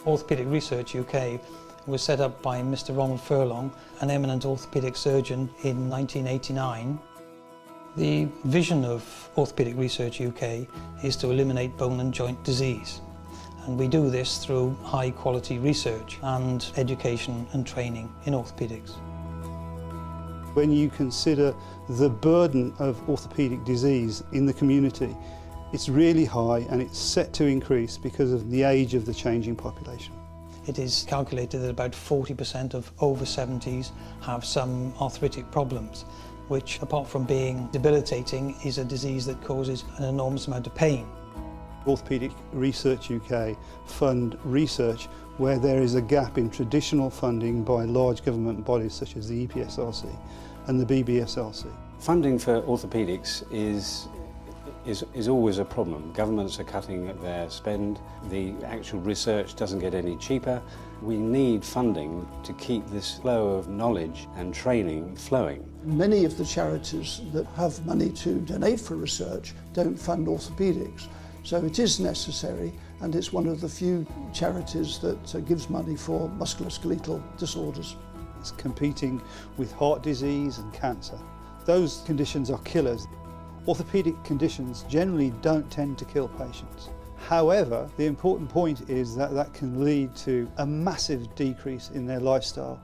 Orthopaedic Research UK was set up by Mr. Ronald Furlong, an eminent orthopaedic surgeon, in 1989. The vision of Orthopaedic Research UK is to eliminate bone and joint disease, and we do this through high quality research and education and training in orthopaedics. When you consider the burden of orthopaedic disease in the community, it's really high and it's set to increase because of the age of the changing population. It is calculated that about 40% of over 70s have some arthritic problems, which, apart from being debilitating, is a disease that causes an enormous amount of pain. Orthopaedic Research UK fund research where there is a gap in traditional funding by large government bodies such as the EPSRC and the BBSRC. Funding for orthopaedics is always a problem. Governments are cutting their spend, the actual research doesn't get any cheaper. We need funding to keep this flow of knowledge and training flowing. Many of the charities that have money to donate for research don't fund orthopaedics, so it is necessary, and it's one of the few charities that gives money for musculoskeletal disorders. It's competing with heart disease and cancer. Those conditions are killers. Orthopaedic conditions generally don't tend to kill patients. However, the important point is that that can lead to a massive decrease in their lifestyle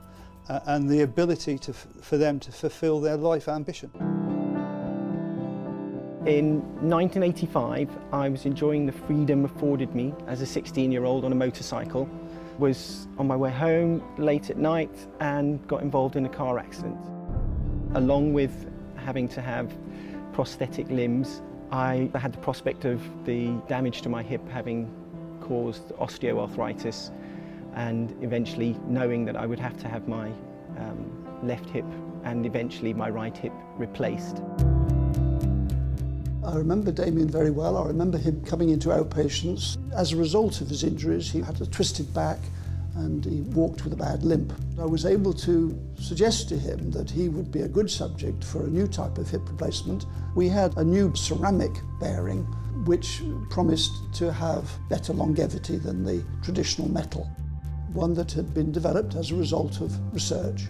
and the ability for them to fulfill their life ambition. In 1985, I was enjoying the freedom afforded me as a 16-year-old on a motorcycle. Was on my way home late at night and got involved in a car accident. Along with having to have prosthetic limbs, I had the prospect of the damage to my hip having caused osteoarthritis, and eventually knowing that I would have to have my left hip and eventually my right hip replaced. I remember Damian very well. I remember him coming into outpatients. As a result of his injuries, he had a twisted back and he walked with a bad limp. I was able to suggest to him that he would be a good subject for a new type of hip replacement. We had a new ceramic bearing which promised to have better longevity than the traditional metal. One that had been developed as a result of research,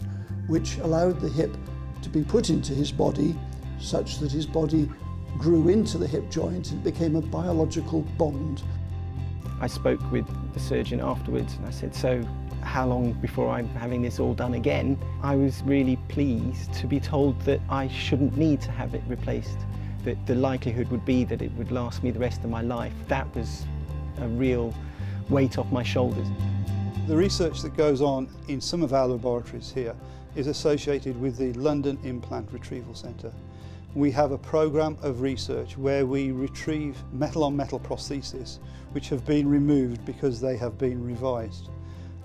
which allowed the hip to be put into his body such that his body grew into the hip joint and became a biological bond. I spoke with the surgeon afterwards and I said, so how long before I'm having this all done again? I was really pleased to be told that I shouldn't need to have it replaced, that the likelihood would be that it would last me the rest of my life. That was a real weight off my shoulders. The research that goes on in some of our laboratories here is associated with the London Implant Retrieval Centre. We have a programme of research where we retrieve metal-on-metal prostheses which have been removed because they have been revised.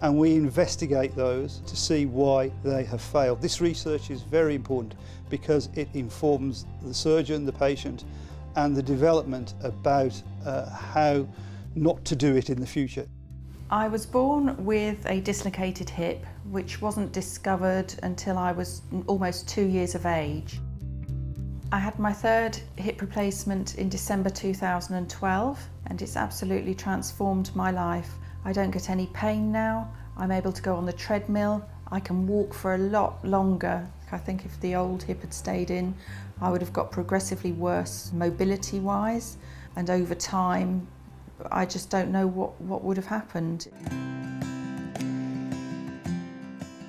And we investigate those to see why they have failed. This research is very important because it informs the surgeon, the patient, and the development about how not to do it in the future. I was born with a dislocated hip, which wasn't discovered until I was almost 2 years of age. I had my third hip replacement in December 2012, and it's absolutely transformed my life. I don't get any pain now. I'm able to go on the treadmill. I can walk for a lot longer. I think if the old hip had stayed in, I would have got progressively worse mobility-wise, and over time, I just don't know what would have happened.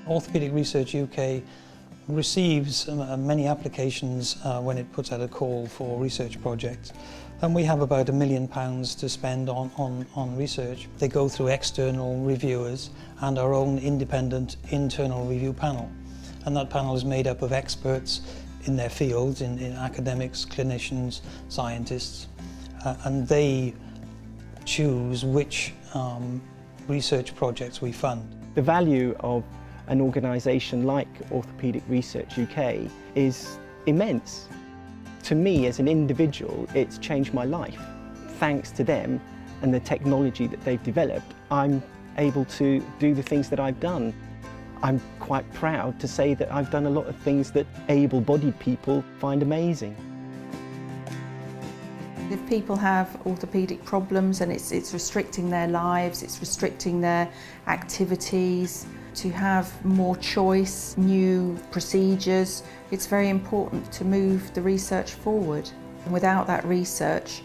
Orthopaedic Research UK receives many applications when it puts out a call for research projects, and we have about £1 million to spend on research. They go through external reviewers and our own independent internal review panel, and that panel is made up of experts in their fields, in academics, clinicians, scientists, and they choose which research projects we fund. The value of an organisation like Orthopaedic Research UK is immense. To me as an individual, it's changed my life. Thanks to them and the technology that they've developed, I'm able to do the things that I've done. I'm quite proud to say that I've done a lot of things that able-bodied people find amazing. If people have orthopaedic problems and it's restricting their lives, it's restricting their activities, to have more choice, new procedures, it's very important to move the research forward. And without that research,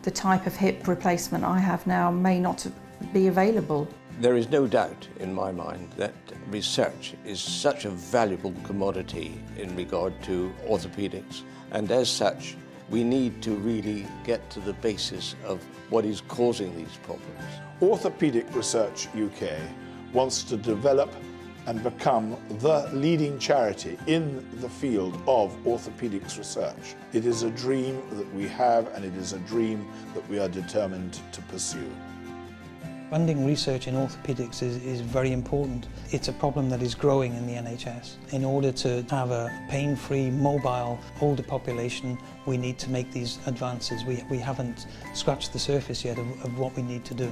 the type of hip replacement I have now may not be available. There is no doubt in my mind that research is such a valuable commodity in regard to orthopaedics, and as such we need to really get to the basis of what is causing these problems. Orthopaedic Research UK wants to develop and become the leading charity in the field of orthopaedics research. It is a dream that we have, and it is a dream that we are determined to pursue. Funding research in orthopaedics is very important. It's a problem that is growing in the NHS. In order to have a pain-free, mobile, older population, we need to make these advances. We haven't scratched the surface yet of what we need to do.